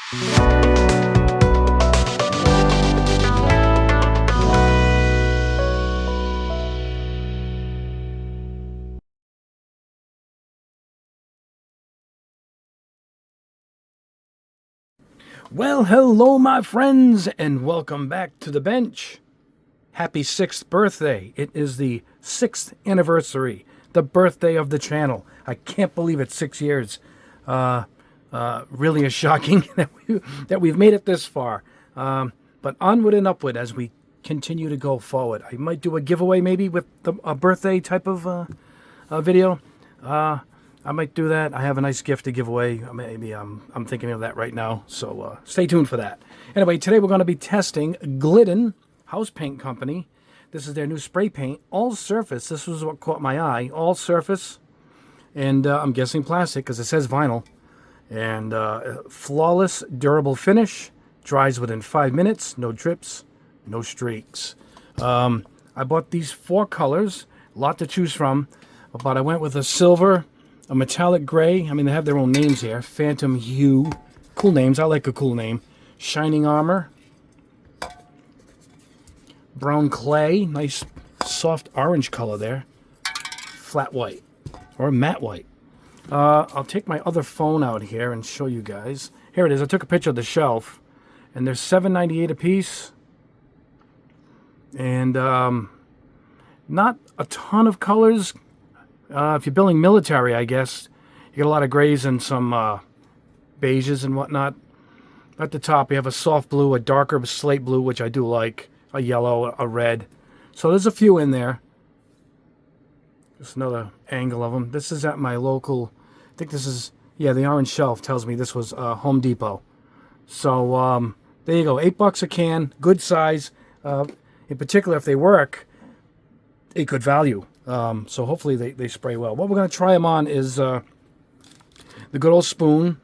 Well, hello, my friends, and welcome back to the bench. Happy 6th birthday. It is the 6th anniversary, the birthday of the channel. I can't believe it's 6 years. Really is shocking that we've made it this far. But onward and upward as we continue to go forward. I might do a giveaway maybe with a birthday type of video. I might do that. I have a nice gift to give away. Maybe I'm thinking of that right now. So stay tuned for that. Anyway, today we're going to be testing Glidden House Paint Company. This is their new spray paint, all surface. This was what caught my eye. All surface, and I'm guessing plastic because it says vinyl. And flawless, durable finish. Dries within 5 minutes. No drips, no streaks. I bought these 4 colors. A lot to choose from. But I went with a silver, a metallic gray. I mean, they have their own names here. Phantom Hue. Cool names. I like a cool name. Shining Armor. Brown Clay. Nice soft orange color there. Flat white. Or matte white. I'll take my other phone out here and show you guys. Here it is. I took a picture of the shelf. And they're $7.98 a piece. And not a ton of colors. If you're building military, I guess, you get a lot of grays and some beiges and whatnot. At the top, you have a soft blue, a darker slate blue, which I do like, a yellow, a red. So there's a few in there. Just another angle of them. This is at my local, I think this is, yeah, the orange shelf tells me this was Home Depot. So there you go, $8 a can, good size. In particular, if they work, a good value. So hopefully they spray well. What we're going to try them on is the good old spoon.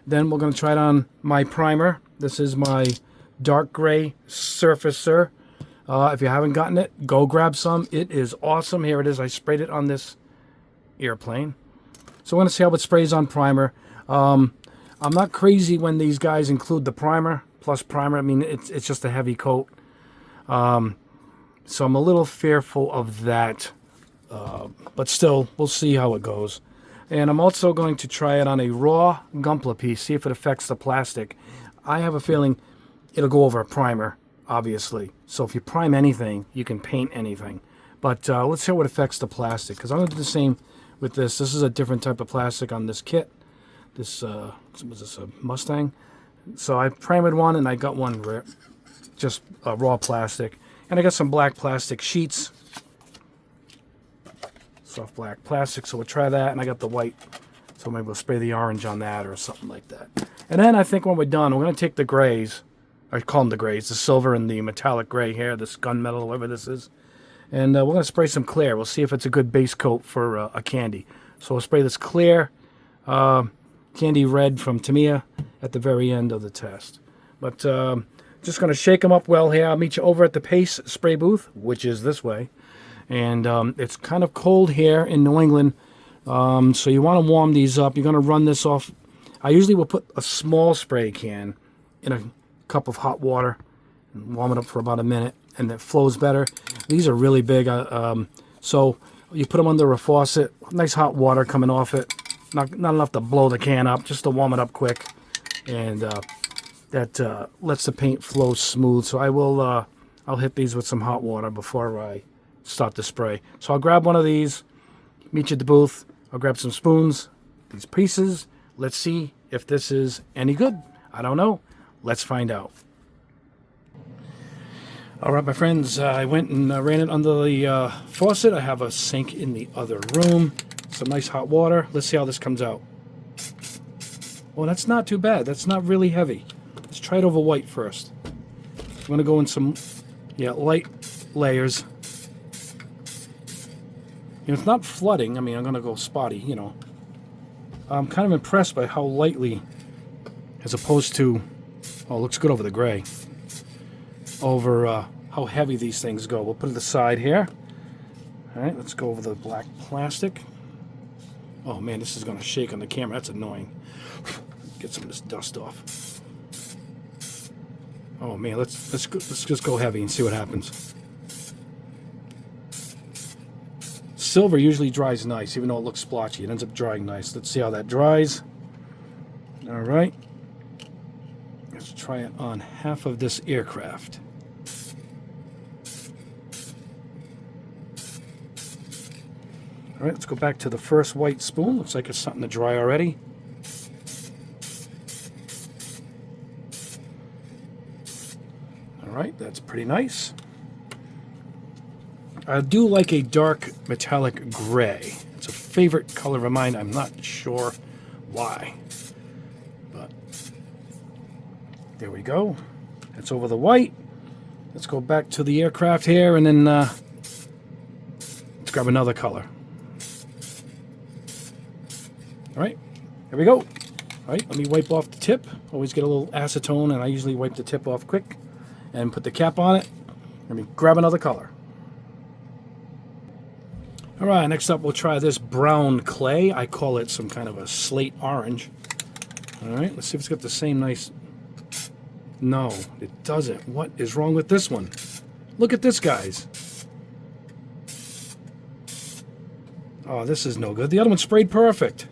Then we're going to try it on my primer. This is my dark gray surfacer. If you haven't gotten it, go grab some. It is awesome. Here it is. I sprayed it on this airplane. So we're going to see how it sprays on primer. I'm not crazy when these guys include the primer plus primer. I mean, it's just a heavy coat. So I'm a little fearful of that. But still, we'll see how it goes. And I'm also going to try it on a raw Gunpla piece, see if it affects the plastic. I have a feeling it'll go over a primer, obviously. So if you prime anything, you can paint anything. But let's see how it affects the plastic, because I'm going to do the same with this. This is a different type of plastic on this kit. This, was this a Mustang? So I primed one, and I got one just raw plastic. And I got some black plastic sheets. Soft black plastic, so we'll try that. And I got the white, so maybe we'll spray the orange on that or something like that. And then I think when we're done, we're going to take the grays. I call them the grays, the silver and the metallic gray here, this gunmetal, whatever this is. And we're going to spray some clear. We'll see if it's a good base coat for a candy. So we'll spray this clear candy red from Tamiya at the very end of the test. But just going to shake them up well here. I'll meet you over at the Pace spray booth, which is this way. And it's kind of cold here in New England, so you want to warm these up. You're going to run this off. I usually will put a small spray can in a cup of hot water and warm it up for about a minute, and it flows better. These are really big, so you put them under a faucet, nice hot water coming off it. Not enough to blow the can up, just to warm it up quick, and that lets the paint flow smooth. So I'll hit these with some hot water before I start the spray. So I'll grab one of these, meet you at the booth. I'll grab some spoons, these pieces. Let's see if this is any good. I don't know. Let's find out. All right, my friends, I went and ran it under the faucet. I have a sink in the other room. Some nice hot water. Let's see how this comes out. Well, that's not too bad. That's not really heavy. Let's try it over white first. I'm going to go in some light layers. It's not flooding. I mean, I'm going to go spotty, you know. I'm kind of impressed by how lightly, as opposed to, oh, it looks good over the gray, over how heavy these things go. We'll put it aside here. All right, let's go over the black plastic. Oh, man, this is going to shake on the camera. That's annoying. Get some of this dust off. Oh man, let's just go heavy and see what happens. Silver usually dries nice, even though it looks splotchy. It ends up drying nice. Let's see how that dries. All right. Let's try it on half of this aircraft. All right, let's go back to the first white spoon. Looks like it's starting to dry already. All right, that's pretty nice. I do like a dark metallic gray. It's a favorite color of mine. I'm not sure why. But there we go. That's over the white. Let's go back to the aircraft here and then let's grab another color. All right, here we go. All right, let me wipe off the tip. Always get a little acetone, and I usually wipe the tip off quick and put the cap on it. Let me grab another color. All right, next up we'll try this brown clay. I call it some kind of a slate orange. All right, let's see if it's got the same nice... No, it doesn't. What is wrong with this one? Look at this, guys. Oh, this is no good. The other one sprayed perfect.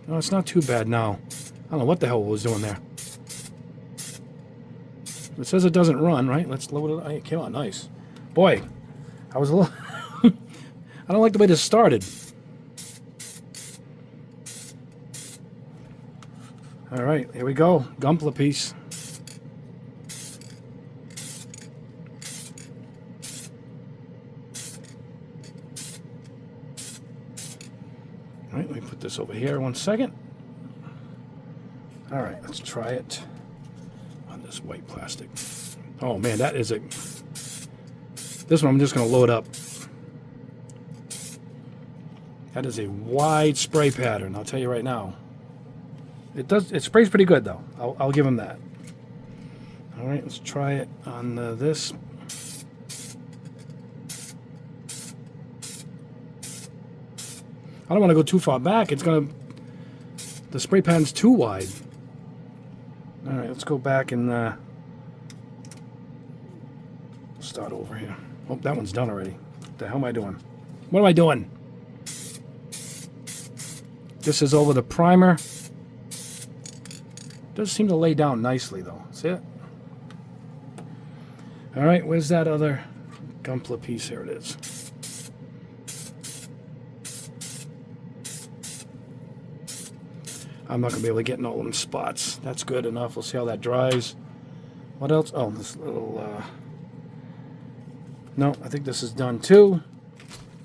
No, it's not too bad now. I don't know what the hell it was doing there. It says it doesn't run, right? Let's load it. It came out nice. Boy, I was a little... I don't like the way this started. All right, here we go. Gunpla piece. All right, let me put this over here 1 second. All right, let's try it on this white plastic. Oh man, that is a... This one I'm just going to load up. That is a wide spray pattern, I'll tell you right now. It sprays pretty good though. I'll give him that. All right, let's try it on this. I don't want to go too far back. The spray pattern's too wide. All right, let's go back and start over here. Oh, that one's done already. What the hell am I doing? What am I doing? This is over the primer. Does seem to lay down nicely though. See it? All right, where's that other Gunpla piece? Here it is. I'm not gonna be able to get in all them spots. That's good enough. We'll see how that dries. What else? Oh, this little no, I think this is done too.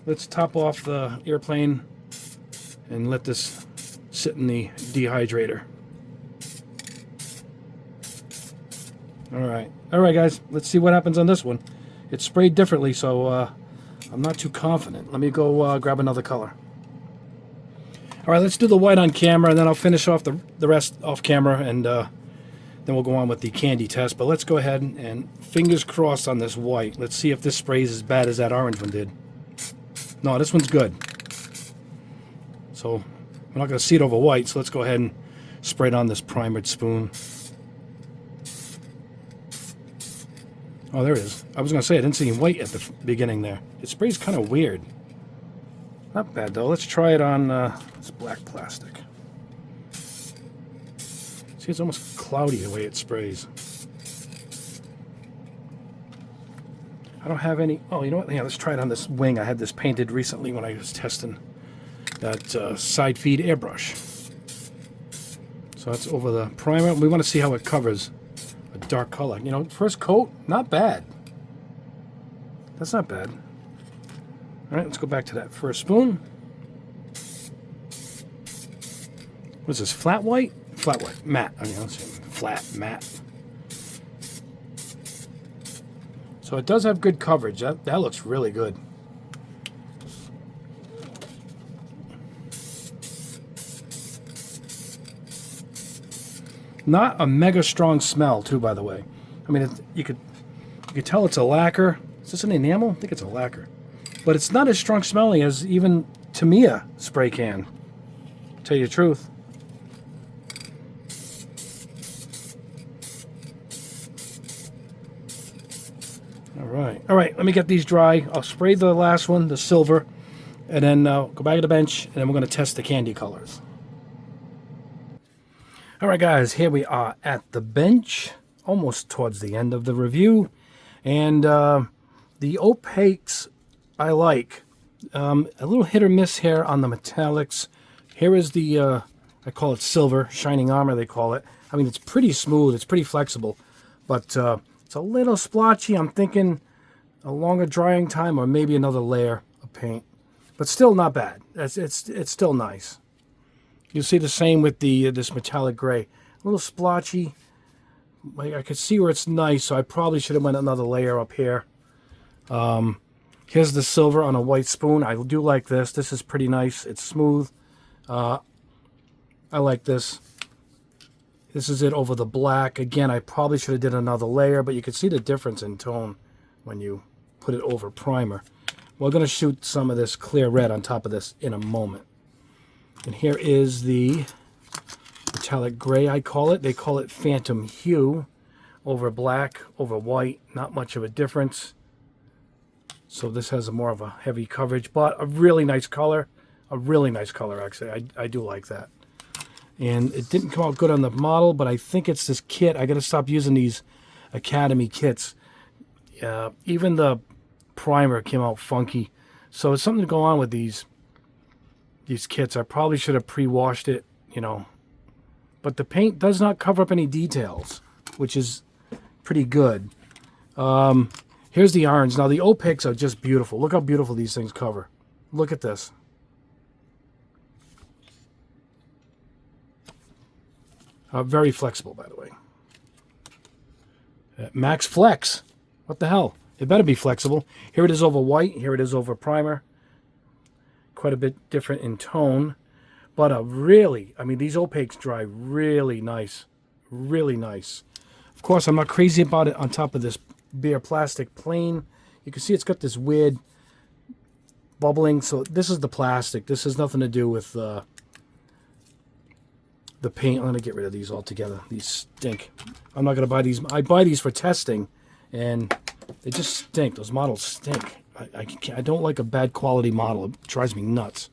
Let's top off the airplane and let this sit in the dehydrator. All right, guys. Let's see what happens on this one. It's sprayed differently, so I'm not too confident. Let me go grab another color. All right, let's do the white on camera, and then I'll finish off the rest off camera, and then we'll go on with the candy test. But let's go ahead and fingers crossed on this white. Let's see if this sprays as bad as that orange one did. No, this one's good. So we're not going to see it over white, so let's go ahead and spray it on this primered spoon. Oh, there it is. I was going to say I didn't see any white at the beginning there. It sprays kind of weird. Not bad, though. Let's try it on this black plastic. See, it's almost cloudy the way it sprays. I don't have any... Oh, you know what? Yeah, let's try it on this wing. I had this painted recently when I was testing that side feed airbrush. So that's over the primer. We want to see how it covers a dark color. You know, first coat, not bad. That's not bad. All right, let's go back to that first spoon. What's this, flat white? Flat white, matte. I mean, let's see, flat, matte. So it does have good coverage. That looks really good. Not a mega strong smell, too, by the way. I mean, you could tell it's a lacquer. Is this an enamel? I think it's a lacquer. But it's not as strong smelling as even Tamiya spray can. Tell you the truth. All right, let me get these dry. I'll spray the last one, the silver, and then go back to the bench, and then we're going to test the candy colors. All right, guys, here we are at the bench, almost towards the end of the review. And the opaques I like. A little hit or miss here on the metallics. Here is the, I call it silver, shining armor they call it. I mean, it's pretty smooth, it's pretty flexible, but it's a little splotchy. I'm thinking a longer drying time or maybe another layer of paint. But still not bad. It's still nice. You'll see the same with the this metallic gray. A little splotchy. Like I could see where it's nice, so I probably should have went another layer up here. Here's the silver on a white spoon. I do like this. This is pretty nice. It's smooth. I like this. This is it over the black. Again, I probably should have did another layer, but you can see the difference in tone when you put it over primer. We're going to shoot some of this clear red on top of this in a moment. And here is the metallic gray, I call it. They call it phantom hue. Over black, over white, not much of a difference. So this has more of a heavy coverage, but a really nice color. A really nice color, actually. I do like that. And it didn't come out good on the model, but I think it's this kit. I got to stop using these Academy kits. Even the primer came out funky. So it's something to go on with these kits. I probably should have pre-washed it, you know. But the paint does not cover up any details, which is pretty good. Here's the orange. Now the opaques are just beautiful. Look how beautiful these things cover. Look at this. Very flexible, by the way. Max Flex. What the hell? It better be flexible. Here it is over white. Here it is over primer. Quite a bit different in tone. But really, I mean, these opaques dry really nice. Really nice. Of course, I'm not crazy about it on top of this bare plastic plain. You can see it's got this weird bubbling. So this is the plastic. This has nothing to do with the paint. I'm going to get rid of these altogether. These stink. I'm not going to buy these. I buy these for testing, and they just stink. Those models stink. I don't like a bad quality model. It drives me nuts,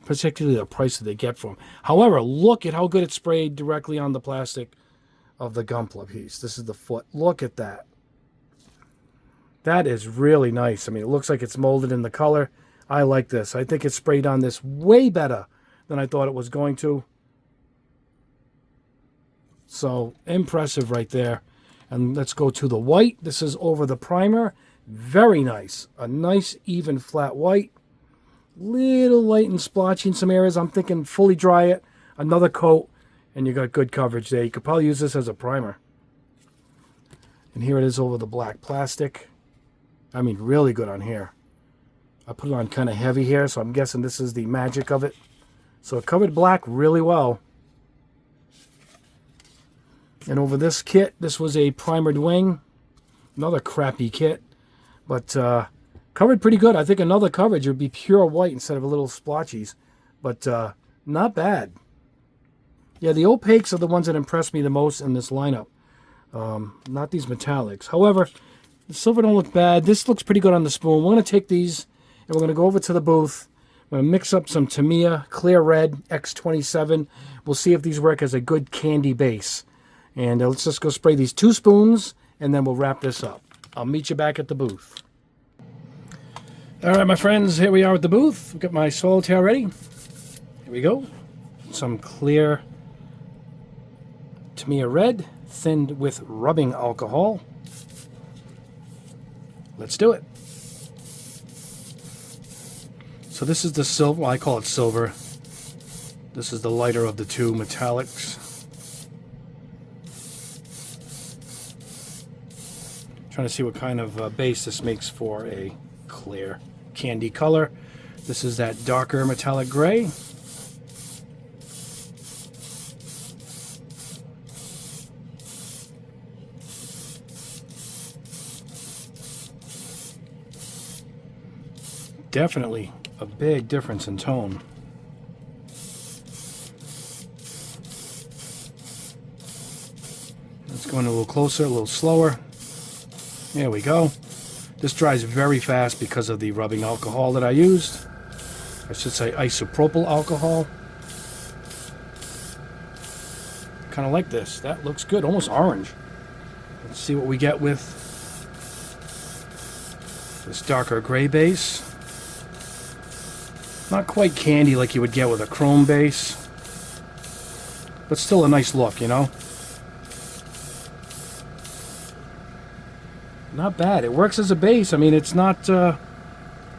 particularly the price that they get for them. However, look at how good it's sprayed directly on the plastic of the Gunpla piece. This is the foot. Look at that. That is really nice. I mean, it looks like it's molded in the color. I like this. I think it's sprayed on this way better than I thought it was going to. So, impressive right there. And let's go to the white. This is over the primer. Very nice. A nice, even, flat white. Little light and splotchy in some areas. I'm thinking fully dry it. Another coat. And you got good coverage there. You could probably use this as a primer. And here it is over the black plastic. I mean, really good on here. I put it on kind of heavy here, so I'm guessing this is the magic of it. So it covered black really well. And over this kit, this was a primered wing. Another crappy kit. But covered pretty good. I think another coverage would be pure white instead of a little splotchies. But not bad. Yeah, the opaques are the ones that impressed me the most in this lineup. Not these metallics. However, the silver don't look bad. This looks pretty good on the spoon. We're going to take these and we're going to go over to the booth. I'm going to mix up some Tamiya Clear Red X27. We'll see if these work as a good candy base. And let's just go spray these 2 spoons, and then we'll wrap this up. I'll meet you back at the booth. All right, my friends, here we are at the booth. We've got my solitaire ready. Here we go. Some clear Tamiya Red, thinned with rubbing alcohol. Let's do it. So this is the silver. Well, I call it silver. This is the lighter of the 2 metallics. Trying to see what kind of base this makes for a clear candy color. This is that darker metallic gray. Definitely a big difference in tone. Let's go in a little closer, a little slower. There we go. This dries very fast because of the rubbing alcohol that I used. I should say isopropyl alcohol. Kind of like this. That looks good, almost orange. Let's see what we get with this darker gray base. Not quite candy like you would get with a chrome base, but still a nice look, you know? Not bad. It works as a base. I mean, it's not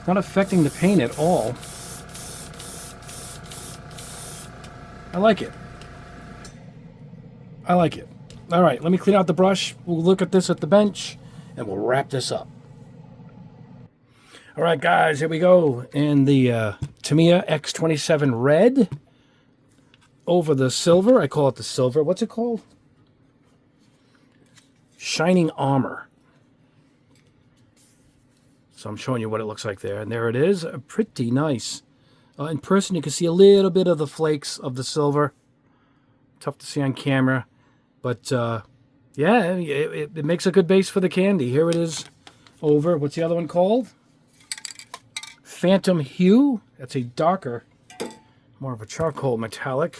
affecting the paint at all. I like it. I like it. All right, let me clean out the brush. We'll look at this at the bench, and we'll wrap this up. All right, guys, here we go. And the Tamiya X27 Red over the silver. I call it the silver. What's it called? Shining Armor. So I'm showing you what it looks like there. And there it is. Pretty nice. In person, you can see a little bit of the flakes of the silver. Tough to see on camera. But, yeah, it makes a good base for the candy. Here it is over. What's the other one called? Phantom Hue. That's a darker, more of a charcoal metallic.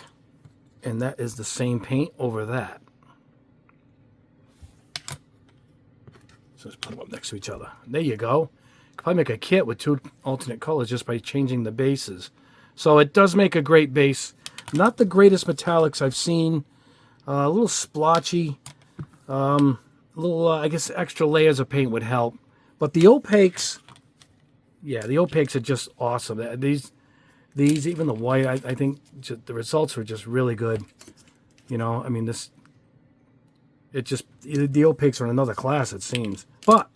And that is the same paint over that. So let's put them up next to each other. There you go. You could probably make a kit with two alternate colors just by changing the bases. So it does make a great base. Not the greatest metallics I've seen. A little splotchy. A little, I guess, extra layers of paint would help. But the opaques, yeah, the opaques are just awesome. These even the white, I think the results were just really good. You know, I mean, the opaques are in another class, it seems. But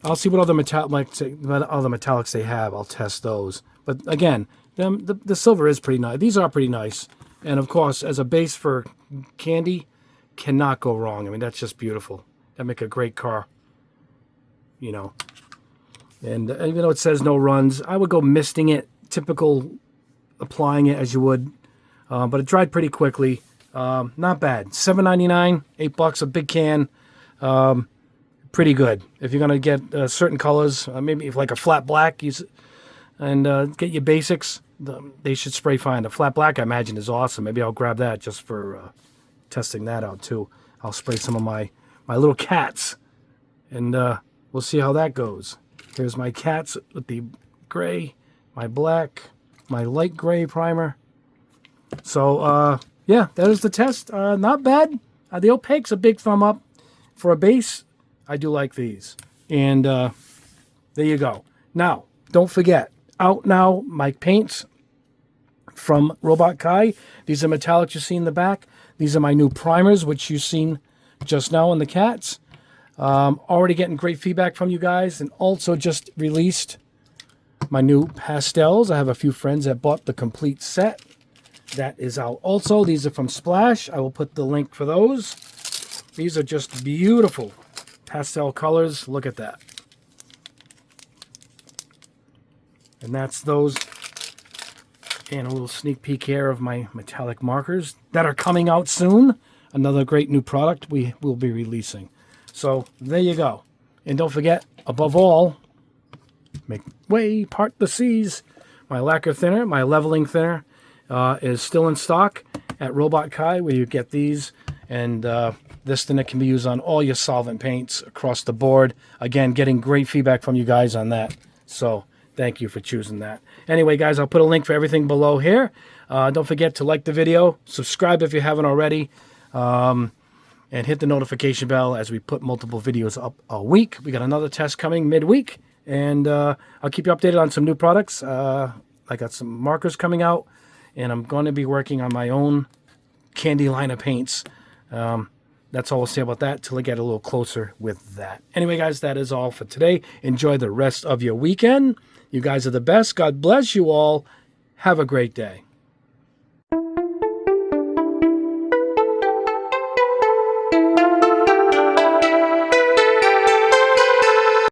I'll see what other metallics they have. I'll test those. But again, the silver is pretty nice. These are pretty nice. And of course, as a base for candy, cannot go wrong. I mean, that's just beautiful. That make a great car. You know. And even though it says no runs, I would go misting it, typical applying it as you would. But it dried pretty quickly. Not bad. $7.99, $8 a big can. Pretty good. If you're gonna get certain colors, maybe if like a flat black, and get your basics, they should spray fine. The flat black, I imagine, is awesome. Maybe I'll grab that just for testing that out too. I'll spray some of my little cats, and we'll see how that goes. Here's my cats with the gray, my black, my light gray primer. So yeah, that is the test. Not bad. The opaque's a big thumb up. For a base, I do like these. And there you go. Now, don't forget, out now, my paints from Robot Kai. These are metallics you see in the back. These are my new primers, which you've seen just now in the cats. Already getting great feedback from you guys. And also just released my new pastels. I have a few friends that bought the complete set. That is out also. These are from Splash. I will put the link for those. These are just beautiful pastel colors. Look at that. And that's those. And a little sneak peek here of my metallic markers that are coming out soon. Another great new product we will be releasing. So there you go. And don't forget, above all, make way, part the C's. My lacquer thinner, my leveling thinner, is still in stock at Robot Kai, where you get these. And this thinner can be used on all your solvent paints across the board. Again, getting great feedback from you guys on that. So thank you for choosing that. Anyway, guys, I'll put a link for everything below here. Don't forget to like the video, subscribe if you haven't already, and hit the notification bell as we put multiple videos up a week. We got another test coming midweek, and I'll keep you updated on some new products. I got some markers coming out, and I'm going to be working on my own candy line of paints. That's all I'll say about that till I get a little closer with that. Anyway, guys, that is all for today. Enjoy the rest of your weekend. You guys are the best. God bless you all. Have a great day.